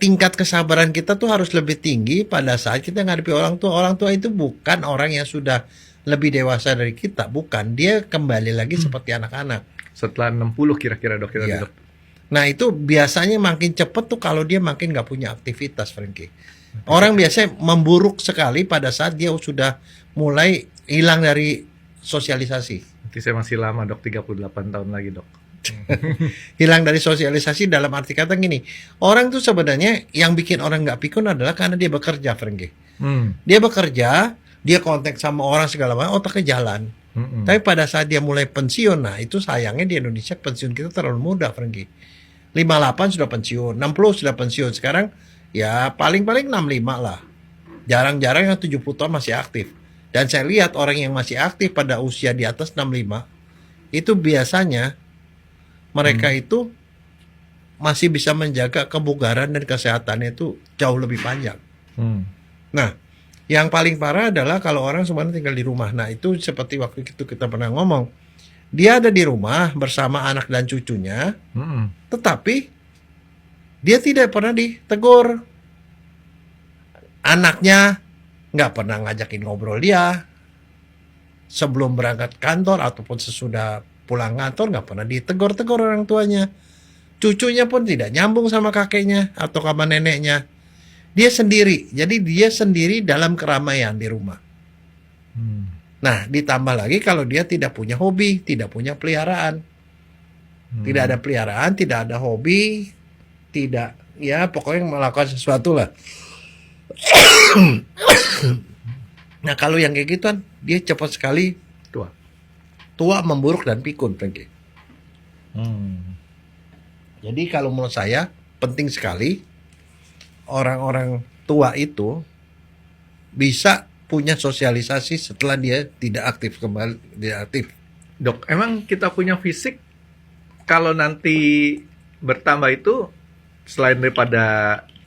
tingkat kesabaran kita tuh harus lebih tinggi pada saat kita ngadepi orang tua. Orang tua itu bukan orang yang sudah lebih dewasa dari kita, bukan. Dia kembali lagi seperti anak-anak. Setelah 60 kira-kira dok, kita Iya. dok. Nah itu biasanya makin cepet tuh kalau dia makin nggak punya aktivitas, Frankie. Orang biasanya memburuk sekali pada saat dia sudah mulai hilang dari sosialisasi. Nanti saya masih lama dok, 38 tahun lagi dok. Hilang dari sosialisasi dalam arti kata gini, orang tuh sebenarnya yang bikin orang nggak pikun adalah karena dia bekerja, Frankie. Dia bekerja, dia kontak sama orang segala macam, otaknya jalan. Tapi pada saat dia mulai pensiun, nah itu sayangnya di Indonesia pensiun kita terlalu muda, Frankie. 58 sudah pensiun, 60 sudah pensiun. Sekarang ya paling-paling 65 lah. Jarang-jarang yang 70 tahun masih aktif. Dan saya lihat orang yang masih aktif pada usia di atas 65, itu biasanya mereka itu masih bisa menjaga kebugaran dan kesehatannya itu jauh lebih panjang. Nah, yang paling parah adalah kalau orang semuanya tinggal di rumah. Nah, itu seperti waktu itu kita pernah ngomong. Dia ada di rumah bersama anak dan cucunya, tetapi dia tidak pernah ditegur. Anaknya nggak pernah ngajakin ngobrol dia. Sebelum berangkat kantor ataupun sesudah pulang kantor nggak pernah ditegur-tegur orang tuanya. Cucunya pun tidak nyambung sama kakeknya atau sama neneknya. Dia sendiri, jadi dia sendiri dalam keramaian di rumah. Nah, ditambah lagi kalau dia tidak punya hobi, tidak punya peliharaan. Tidak ada peliharaan, tidak ada hobi, tidak, ya pokoknya melakukan sesuatu lah. Nah, kalau yang kayak gituan, dia cepat sekali tua, memburuk dan pikun, Frankie. Jadi kalau menurut saya, penting sekali orang-orang tua itu bisa punya sosialisasi setelah dia tidak aktif kembali, tidak aktif. Dok, emang kita punya fisik kalau nanti bertambah itu selain daripada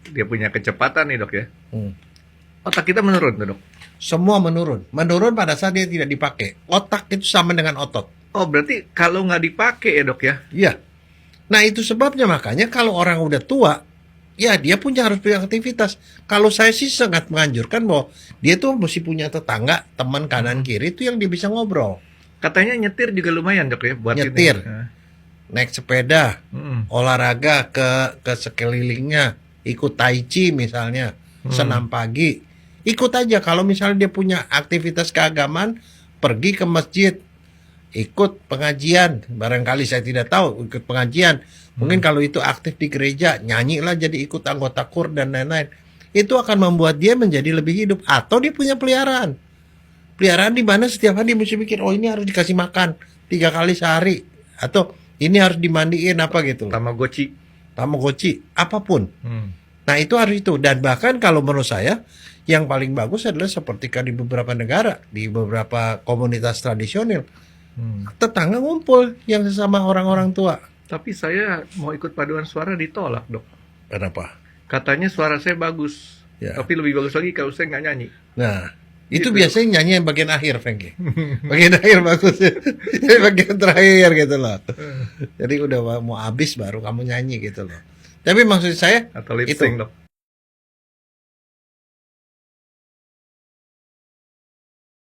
dia punya kecepatan nih dok ya, otak kita menurun tuh dok? Semua menurun pada saat dia tidak dipakai. Otak itu sama dengan otot. Oh berarti kalau nggak dipakai ya dok ya? Iya. Nah itu sebabnya makanya kalau orang udah tua, ya dia harus punya aktivitas. Kalau saya sih sangat menganjurkan bahwa dia tuh mesti punya tetangga, teman kanan kiri itu yang dia bisa ngobrol. Katanya nyetir juga lumayan dok ya buat Nyetir, ini. naik sepeda, olahraga ke sekelilingnya, ikut tai chi misalnya, senam pagi. Ikut aja kalau misalnya dia punya aktivitas keagamaan, pergi ke masjid, ikut pengajian. Barangkali saya tidak tahu ikut pengajian. Mungkin kalau itu aktif di gereja, nyanyilah jadi ikut anggota kur dan lain-lain. Itu akan membuat dia menjadi lebih hidup. Atau dia punya peliharaan. Peliharaan di mana setiap hari dia mesti pikir, oh ini harus dikasih makan 3 kali sehari. Atau ini harus dimandiin apa gitu. Tamagotchi, apapun. Nah itu harus itu. Dan bahkan kalau menurut saya, yang paling bagus adalah seperti di beberapa negara, di beberapa komunitas tradisional. Tetangga ngumpul yang sesama orang-orang tua. Tapi saya mau ikut paduan suara ditolak dok. Kenapa? Katanya suara saya bagus, Ya. tapi lebih bagus lagi kalau saya nggak nyanyi. Nah, itu Gitu. biasanya nyanyi yang bagian akhir, Frankie. Bagian akhir bagus. Bagian terakhir gitu loh. Jadi udah mau habis baru kamu nyanyi gitu loh. Tapi maksud saya Atau lip itu sync dok.